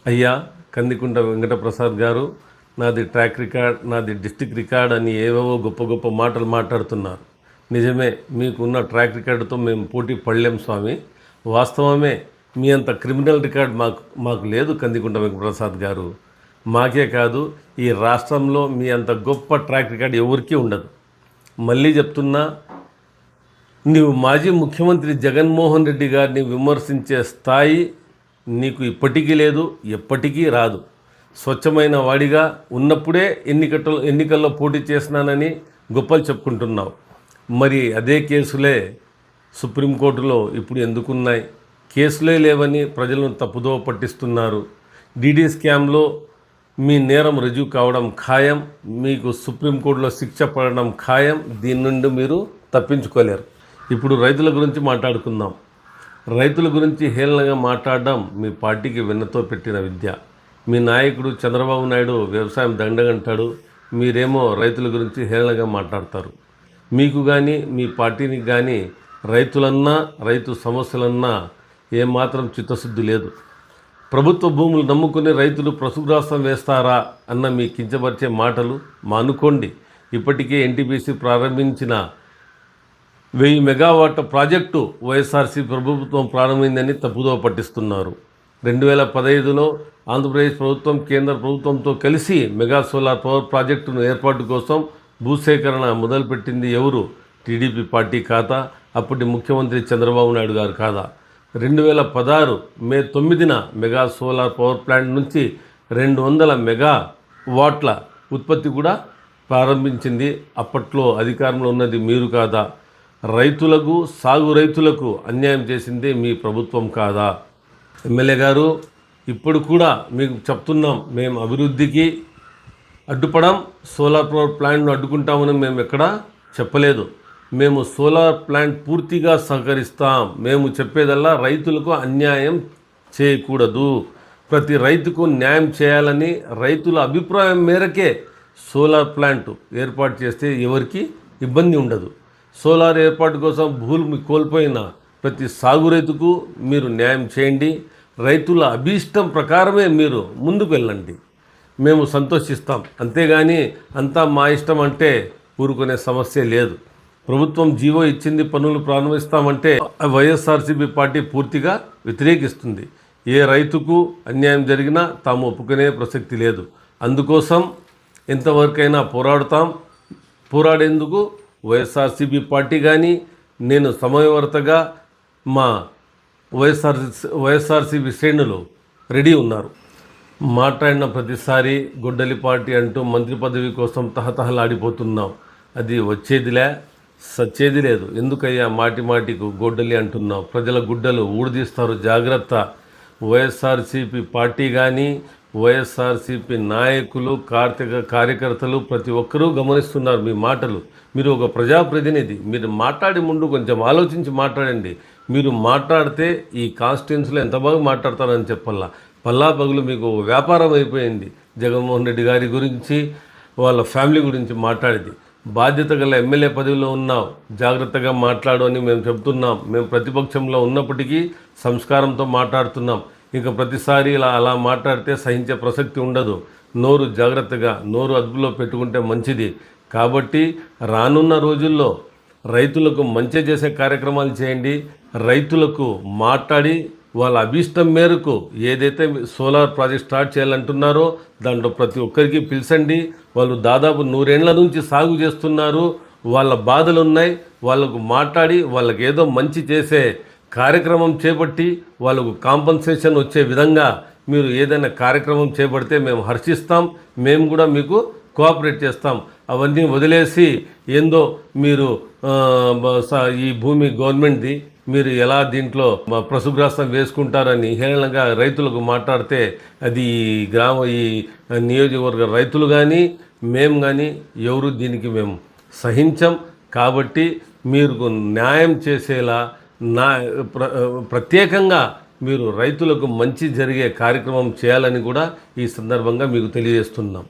అయ్యా కందికుంట వెంకటప్రసాద్ గారు, నాది ట్రాక్ రికార్డ్, నాది డిస్టిక్ రికార్డ్ అని ఏవేవో గొప్ప గొప్ప మాటలు మాట్లాడుతున్నారు. నిజమే, మీకున్న ట్రాక్ రికార్డుతో మేము పోటీ పడలేం స్వామి. వాస్తవమే, మీ అంత క్రిమినల్ రికార్డ్ మాకు లేదు కందికుంట వెంకటప్రసాద్ గారు. మాకే కాదు, ఈ రాష్ట్రంలో మీ అంత గొప్ప ట్రాక్ రికార్డ్ ఎవరికీ ఉండదు. మళ్ళీ చెప్తున్నా, నీవు మాజీ ముఖ్యమంత్రి జగన్మోహన్ రెడ్డి గారిని విమర్శించే స్థాయి నీకు ఇప్పటికీ లేదు, ఎప్పటికీ రాదు. స్వచ్ఛమైన వాడిగా ఉన్నప్పుడే ఎన్నికల్లో పోటీ చేసినానని గొప్పలు చెప్పుకుంటున్నావు. మరి అదే కేసులే సుప్రీంకోర్టులో ఇప్పుడు ఎందుకున్నాయి? కేసులే లేవని ప్రజలను తప్పుదో పట్టిస్తున్నారు. డీడీ స్కామ్లో మీ నేరం రుజువు కావడం ఖాయం, మీకు సుప్రీంకోర్టులో శిక్ష పడడం ఖాయం. దీని నుండి మీరు తప్పించుకోలేరు. ఇప్పుడు రైతుల గురించి మాట్లాడుకుందాం. రైతుల గురించి హేళనగా మాట్లాడడం మీ పార్టీకి వెన్నతో పెట్టిన విద్య. మీ నాయకుడు చంద్రబాబు నాయుడు వ్యవసాయం దండగంటాడు, మీరేమో రైతుల గురించి హేళనగా మాట్లాడతారు. మీకు కానీ మీ పార్టీనికి కానీ రైతులన్నా రైతు సమస్యలన్నా ఏమాత్రం చిత్తశుద్ధి లేదు. ప్రభుత్వ భూములు నమ్ముకుని రైతులు పశుగ్రాసం వేస్తారా అన్న మీ కించపరిచే మాటలు మానుకోండి. ఇప్పటికే ఎన్టీపీసీ ప్రారంభించిన 1000 మెగావాట్ల ప్రాజెక్టు వైఎస్ఆర్సీపీ ప్రభుత్వం ప్రారంభమైందని తప్పుదో పట్టిస్తున్నారు. 2015లో ఆంధ్రప్రదేశ్ ప్రభుత్వం కేంద్ర ప్రభుత్వంతో కలిసి మెగా సోలార్ పవర్ ప్రాజెక్టును ఏర్పాటు కోసం భూసేకరణ మొదలుపెట్టింది ఎవరు? టీడీపీ పార్టీ కాదా? అప్పటి ముఖ్యమంత్రి చంద్రబాబు నాయుడు గారు కాదా? 2016 మే 9న మెగా సోలార్ పవర్ ప్లాంట్ నుంచి 200 మెగావాట్ల ఉత్పత్తి కూడా ప్రారంభించింది. అప్పట్లో అధికారంలో ఉన్నది మీరు కాదా? రైతులకు, సాగు రైతులకు అన్యాయం చేసిందే మీ ప్రభుత్వం కాదా? ఎమ్మెల్యే గారు, ఇప్పుడు కూడా మీకు చెప్తున్నాం, మేము అభివృద్ధికి అడ్డుపడం, సోలార్ పవర్ ప్లాంట్ను అడ్డుకుంటామని మేము ఎక్కడా చెప్పలేదు. మేము సోలార్ ప్లాంట్ పూర్తిగా సహకరిస్తాం. మేము చెప్పేదల్లా రైతులకు అన్యాయం చేయకూడదు, ప్రతి రైతుకు న్యాయం చేయాలని రైతుల అభిప్రాయం మేరకే సోలార్ ప్లాంట్ ఏర్పాటు చేస్తే ఎవరికి ఇబ్బంది ఉండదు. సోలార్ ఏర్పాటు కోసం భూమి కోల్పోయిన ప్రతి సాగు రైతుకు మీరు న్యాయం చేయండి. రైతుల అభీష్టం ప్రకారమే మీరు ముందుకు వెళ్ళండి, మేము సంతోషిస్తాం. అంతేగాని అంతా మా ఇష్టం అంటే ఊరుకునే సమస్య లేదు. ప్రభుత్వం జీవో ఇచ్చింది, పనులు ప్రారంభిస్తామంటే వైఎస్ఆర్సీపీ పార్టీ పూర్తిగా వ్యతిరేకిస్తుంది. ఏ రైతుకు అన్యాయం జరిగినా తాము ఒప్పుకునే ప్రసక్తి లేదు. అందుకోసం ఎంతవరకైనా పోరాడుతాం. పోరాడేందుకు వైఎస్ఆర్సీపీ పార్టీ కానీ, నేను సమయవర్తగా మా వైఎస్ఆర్సీపీ శ్రేణులు రెడీ ఉన్నారు. మాట్లాడిన ప్రతిసారి గొడ్డలి పార్టీ అంటూ మంత్రి పదవి కోసం తహతహలాడిపోతున్నాం. అది వచ్చేదిలే, సచ్చేది లేదు. ఎందుకయ్యా మాటికు గొడ్డలి అంటున్నావు? ప్రజల గుడ్డలు ఊడిదీస్తారు, జాగ్రత్త. వైఎస్ఆర్సీపీ పార్టీ కానీ, వైఎస్ఆర్సీపీ నాయకులు, కార్యకర్తలు ప్రతి ఒక్కరూ గమనిస్తున్నారు మీ మాటలు. మీరు ఒక ప్రజాప్రతినిధి, మీరు మాట్లాడే ముందు కొంచెం ఆలోచించి మాట్లాడండి. మీరు మాట్లాడితే ఈ కాన్స్టిట్యున్సీలో ఎంత బాగా మాట్లాడతారని చెప్పల్లా. పల్లా పగులు మీకు వ్యాపారం అయిపోయింది. జగన్మోహన్ రెడ్డి గారి గురించి, వాళ్ళ ఫ్యామిలీ గురించి మాట్లాడేది. బాధ్యత గల ఎమ్మెల్యే పదవిలో ఉన్నావు, జాగ్రత్తగా మాట్లాడు అని మేము చెప్తున్నాం. మేము ప్రతిపక్షంలో ఉన్నప్పటికీ సంస్కారంతో మాట్లాడుతున్నాం. ఇంకా ప్రతిసారి అలా మాట్లాడితే సహించే ప్రసక్తి ఉండదు. నోరు జాగ్రత్తగా, నోరు అదుపులో పెట్టుకుంటే మంచిది. కాబట్టి రానున్న రోజుల్లో రైతులకు మంచి చేసే కార్యక్రమాలు చేయండి. రైతులకు మాట్లాడి వాళ్ళ అభీష్టం మేరకు ఏదైతే సోలార్ ప్రాజెక్ట్ స్టార్ట్ చేయాలంటున్నారో దాంట్లో ప్రతి ఒక్కరికి పిలిచండి. వాళ్ళు దాదాపు 100 ఏళ్ల నుంచి సాగు చేస్తున్నారు, వాళ్ళ బాధలు ఉన్నాయి. వాళ్ళకు మాట్లాడి వాళ్ళకి ఏదో మంచి చేసే కార్యక్రమం చేపట్టి వాళ్ళకు కాంపన్సేషన్ వచ్చే విధంగా మీరు ఏదైనా కార్యక్రమం చేపడితే మేము హర్షిస్తాం. మేము కూడా మీకు కోఆపరేట్ చేస్తాం. అవన్నీ వదిలేసి ఏందో మీరు ఈ భూమి గవర్నమెంట్ది, మీరు ఎలా దీంట్లో పశుగ్రాసం వేసుకుంటారని హేళనగా రైతులకు మాట్లాడితే అది ఈ నియోజకవర్గ రైతులు కానీ మేము కానీ ఎవరు దీనికి మేము సహించం. కాబట్టి మీరు న్యాయం చేసేలా ప్రత్యేకంగా మీరు రైతులకు మంచి జరిగే కార్యక్రమం చేయాలని కూడా ఈ సందర్భంగా మీకు తెలియజేస్తున్నాం.